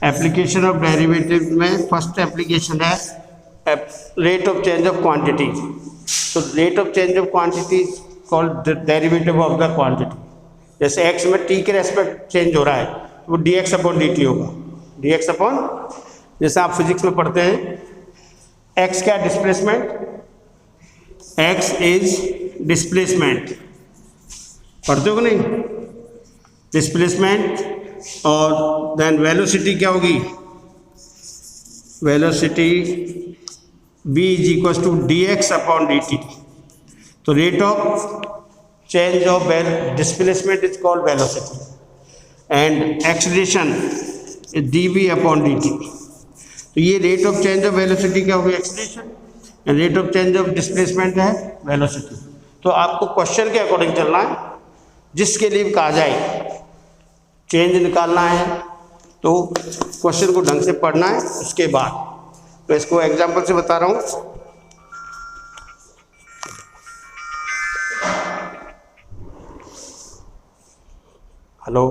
Application of derivative में first application है rate of change of quantity. तो rate of change of quantity called derivative of the quantity. जैसे x में t के respect change हो रहा है तो वो dx अपॉन dt होगा। dx अपॉन, जैसे आप फिजिक्स में पढ़ते हैं x क्या डिस्प्लेसमेंट, x इज डिस्प्लेसमेंट, पढ़ते हो कि नहीं, डिस्प्लेसमेंट। और देन वेलोसिटी क्या होगी, velocity v is equal to dx upon dt। तो rate of change of displacement is called velocity and acceleration is dv upon dt। तो ये rate of change of velocity क्या होगी, acceleration, and rate of change of displacement है velocity. तो आपको question के according चलना है, जिसके लिए कहा जाए चेंज निकालना है तो क्वेश्चन को ढंग से पढ़ना है। उसके बाद तो इसको एग्जांपल से बता रहा हूँ। हेलो,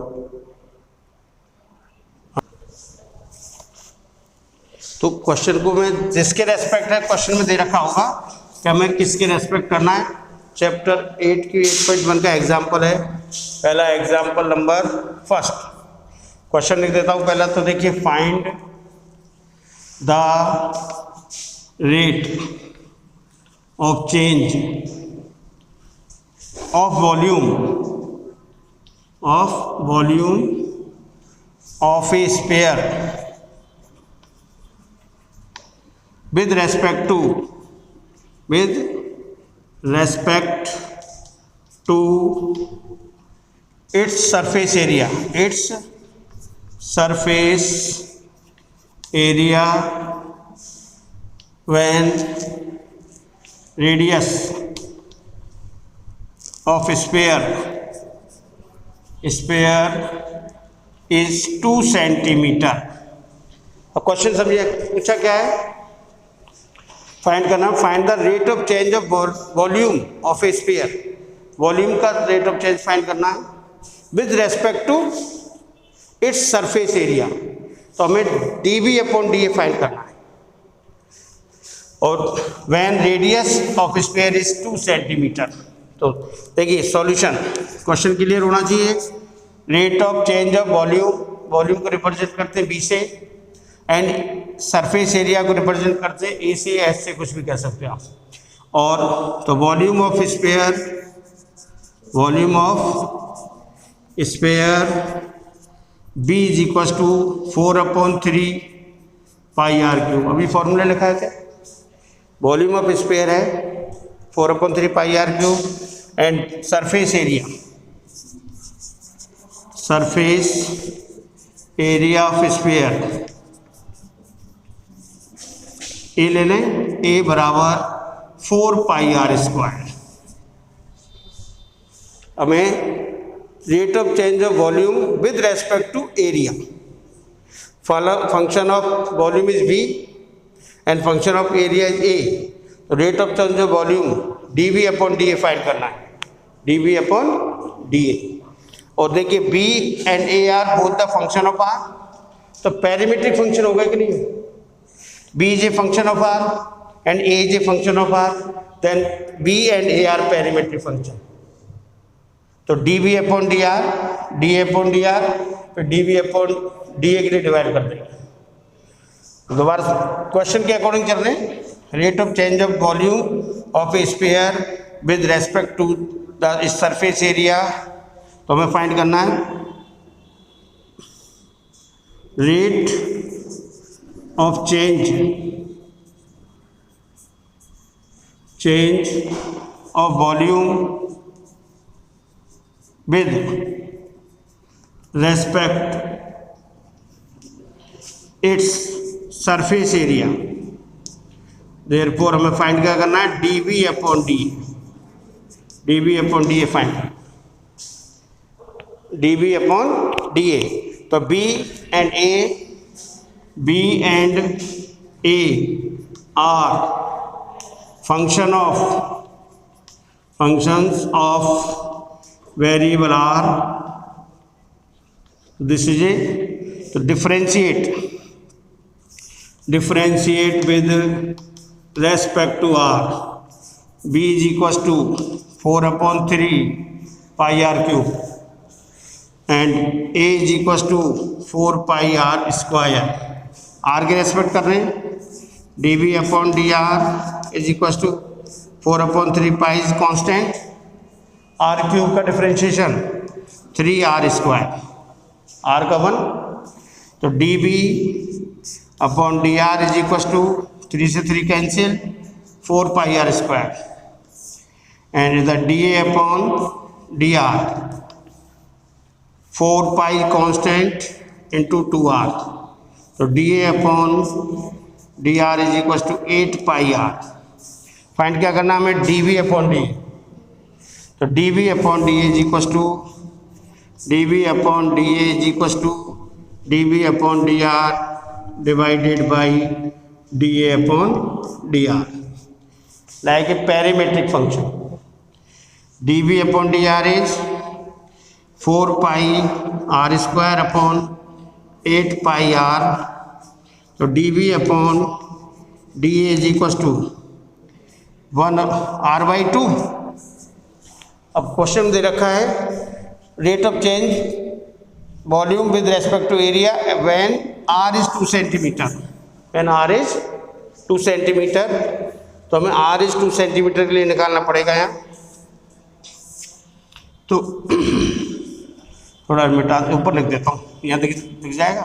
तो क्वेश्चन को मैं जिसके रेस्पेक्ट है क्वेश्चन में दे रखा होगा कि हमें किसके रेस्पेक्ट करना है। चैप्टर 8 की 8.1 का एग्जाम्पल है। पहला एग्जाम्पल नंबर फर्स्ट, क्वेश्चन लिख देता हूँ पहला। तो देखिए, find the rate of change of volume of a sphere with respect to its surface area, when radius of a sphere is 2 centimetre. अब क्वेश्चन समझिए, पूछा क्या है, फाइंड करना, find the rate of change of volume of a sphere. Volume का rate of change find करना है with respect to its surface area. तो हमें dv अपॉन da फाइंड करना है। और when radius of sphere is 2 centimetre. तो देखिए सॉल्यूशन, क्वेश्चन क्लियर होना चाहिए। Rate of change of volume को रिप्रेजेंट करते हैं बी से, एंड सरफेस एरिया को रिप्रेजेंट करते हैं ए से, एस से, कुछ भी कह सकते हैं आप। और तो volume of sphere B is equal to 4/3 pi r cube. अभी फॉर्मूला लिखा है क्या, वॉल्यूम ऑफ स्फीयर है 4/3 pi r cube, and surface area of sphere A ले लें, ए बराबर 4 पाई आर स्क्वायर। हमें rate of change of volume with respect to area, function of volume is B and function of area is A. तो rate of change of volume dv upon da find करना है, dv upon da। और देखिए b and a are both the function of r। तो parametric function होगा कि नहीं, b is a function of r and a is a function of r, then b and a are parametric function. तो dv upon dr, da upon dr, फिर dv upon da के लिए divide कर देंगे। दोबारा क्वेश्चन के according चल रहे हैं। Rate of change of volume of a sphere with respect to the surface area. तो हमें फाइंड करना है rate of change of volume with respect its surface area. Therefore हमें फाइंड क्या करना है, dv upon da find, dv upon da। तो b and a are functions of variable r. This is a तो differentiate with respect to r, b is equal to 4/3 pi r cube and a is equal to 4 pi r square. r के respect कर रहे हैं, dv/dr is equal to 4/3 pi is constant, r cube का differentiation 3r square, r का 1, तो dv/dr is equal to 3 से 3 cancel 4 pi r square and the dA/dr 4 pi constant into 2r, तो dA/dr is equal to 8 pi r। फाइंड क्या करना हमें, dv/dA, तो dv/dA is equal to dv/dr divided by dA/dr, like a parametric function. dv/dr is 4 pi r square upon 8 pi r, तो dv/dA is equal to 1r/2। अब question दे रखा है rate of change volume with respect to area when r is 2 centimetre, when r is 2 centimetre, तो हमें r is 2 centimetre के लिए निकालना पड़ेगा यहाँ। तो थोड़ा मिटा ऊपर लिख देता हूँ, यहाँ दिख जाएगा।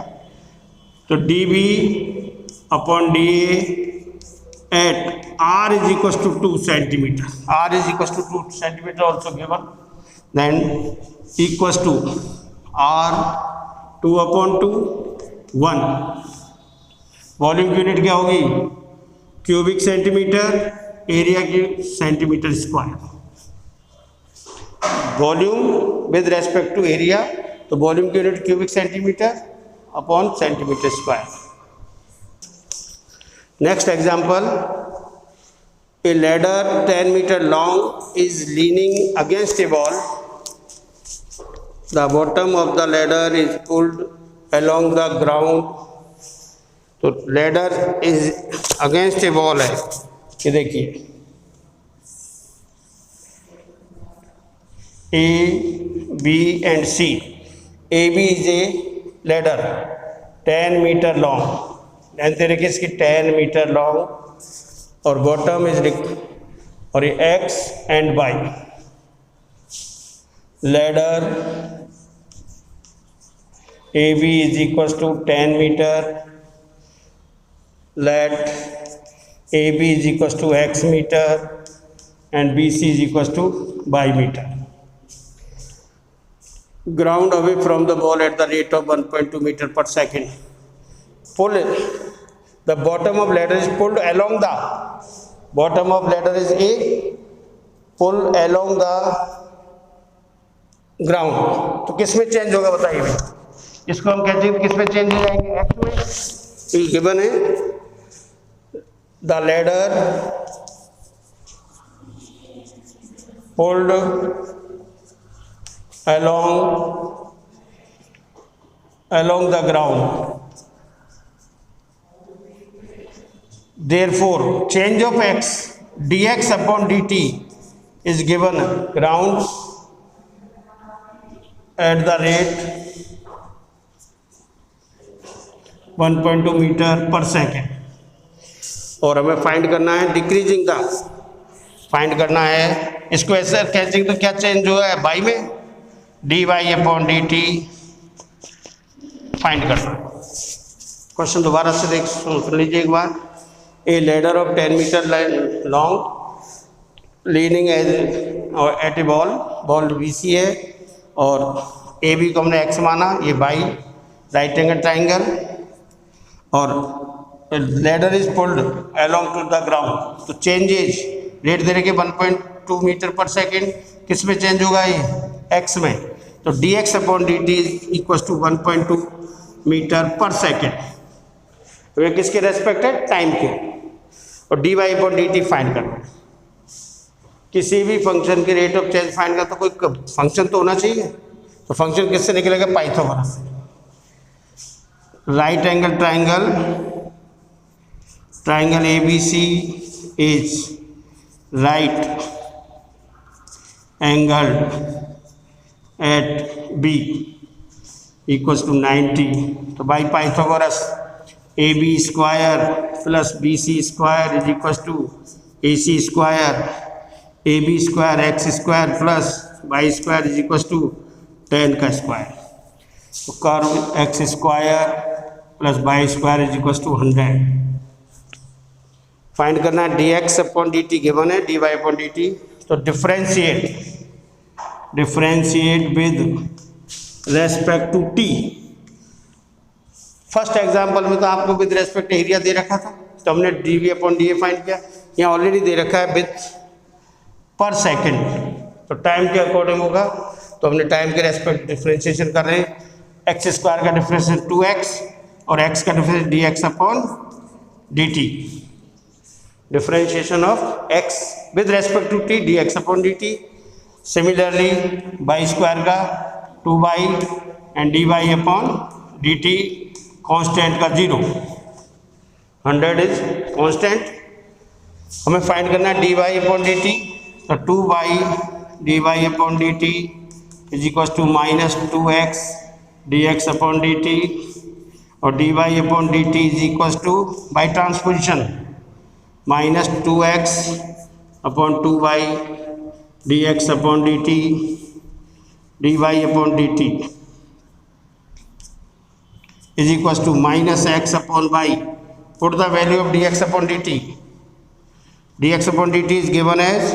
तो dv/dA at r is equals to 2 centimeter, r is equals to 2 centimeter also given, then equals to r 2/2 1, volume की यूनिट क्या होगी, क्यूबिक सेंटीमीटर, एरिया की centimetre square. Volume with respect to area, तो वॉल्यूम की unit cubic centimetre upon centimetre square. Next example, a ladder 10 metre long is leaning against a wall, the bottom of the ladder is pulled along the ground, तो ladder is against a wall है, ये देखिए A, B and C, AB is a ladder 10 metre long, length देखिए इसकी 10 metre long, और bottom is और ये X and Y, ladder AB is equals to 10 meter, let AB is equals to X meter and BC is equals to Y meter. Ground away from the ball at the rate of 1.2 meter per second. Pull it. The bottom of ladder is pulled along the bottom of ladder is A, pull along the ground. तो किस में change होगा बताइए भाई, इसको हम कहते हैं किस में चेंज हो जाएंगे, एक्स में। तो गिवन है the ladder pulled along the ground, therefore change of x dx/dt is given ground at the rate 1.2 metre per second, और हमें फाइंड करना है डिक्रीजिंग द, फाइंड करना है इसको ऐसे कैचिंग, तो क्या चेंज हुआ है बाई में, dy/dt फाइंड करना। क्वेश्चन दोबारा से सुन लीजिए एक बार। A ladder of 10 metre long leaning at a wall BC है, और AB को हमने x माना, ये बाई राइट एंगल ट्राइंगल, और ladder is pulled along to the ground, तो चेंजेज रेट दे रखे 1.2 मीटर पर सेकेंड, किस में चेंज होगा ये, x में, तो dx/dt is equal to 1.2 metre per second, तो ये किसके रेस्पेक्ट है, टाइम के, और dy/dt फाइंड करना। किसी भी फंक्शन के रेट ऑफ चेंज फाइंड करना तो कोई फंक्शन तो होना चाहिए, तो फंक्शन किससे निकलेगा, पाइथागोरस से। right angle triangle ABC is right angled at B equals to 90. तो by Pythagoras AB square plus BC square is equals to AC square, AB square x square plus y square is equals to tan का square. तो curve x square plus y square is equal to 100. Find करना है d x upon d t given है, d y upon d t. तो differentiate with respect to t. First example में तो आपको with respect area दे रखा था, तो हमने d v upon d a find किया. यहाँ ऑलरेडी दे रखा है विद पर सेकेंड, तो टाइम के अकॉर्डिंग होगा. तो हमने टाइम के रेस्पेक्ट डिफ्रेंशिएशन कर रहे हैं. एक्स स्क्वायर का डिफ्रेंशिएशन 2x और x का differentiation d x upon d t. Differentiation of x with respect to t d x upon d t. Similarly y square का 2y and d y upon d t. Constant का 0, 100 is constant. हमें find करना है d y upon d t. तो 2y d y upon d t is equal to minus 2x d x upon d t और d y upon d t is equal to by transposition minus 2x upon 2y d x upon d t d y upon d t is equals to minus x upon y. Put the value of dx upon dt. Dx upon dt is given as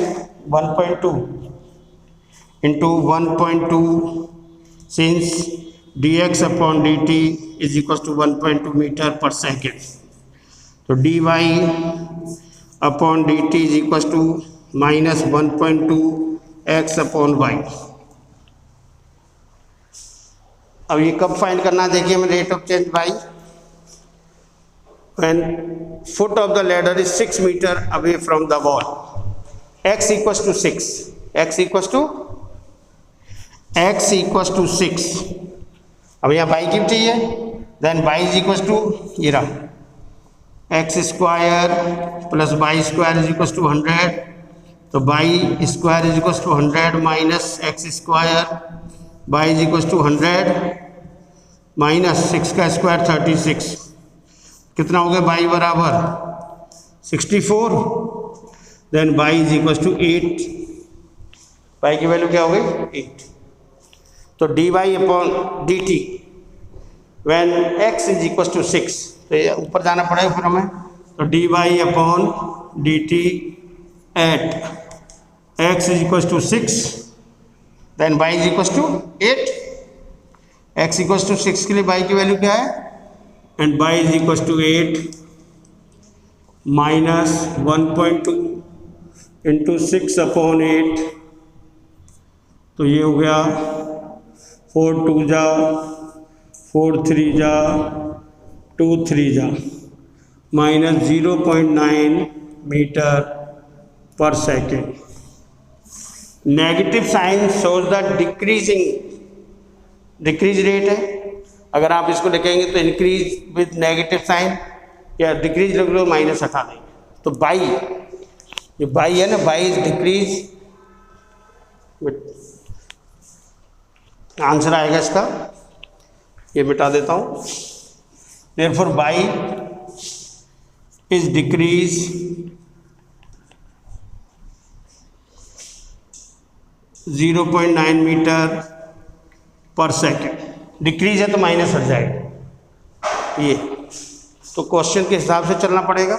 1.2 into 1.2, since dx upon dt is equals to 1.2 meter per second. So dy upon dt is equals to minus 1.2 x upon y. अब ये कब find करना है, देखिए हमें rate of change by when foot of the ladder is 6 metre away from the wall. x equals to 6, x equals to 6. अब यहाँ y की चाहिए, then y is equals to ये रहा x square plus y square is equals to 100. तो y square is equals to 100 minus x square, y is equals to 100 minus 6 का square 36. कितना हो गया y बराबर 64. Then y is equals to 8. y की value क्या हो गई 8. तो dy upon dt when x is equals to 6, तो ये ऊपर जाना पड़ेगा फिर हमें. तो dy upon dt at x is equals to 6, then y is equals to 8. x equals to 6 के लिए y की वैल्यू क्या है, and y is equals to 8 minus 1.2 into 6 upon 8. तो ये हो गया 4 2 जा 4 3 जा 2 3 जा minus 0.9 metre per second. Negative sign shows the decrease rate है. अगर आप इसको लिखेंगे तो इंक्रीज विद नेगेटिव साइन, या डिक्रीज लिख लो माइनस हटा देंगे. तो बाई, ये बाई है ना, बाई इज डिक्रीज. आंसर आएगा इसका, ये मिटा देता हूँ. Therefore by is decrease .9 metre per second. Decrease है तो माइनस हट जाएगा ये. तो क्वेश्चन के हिसाब से चलना पड़ेगा.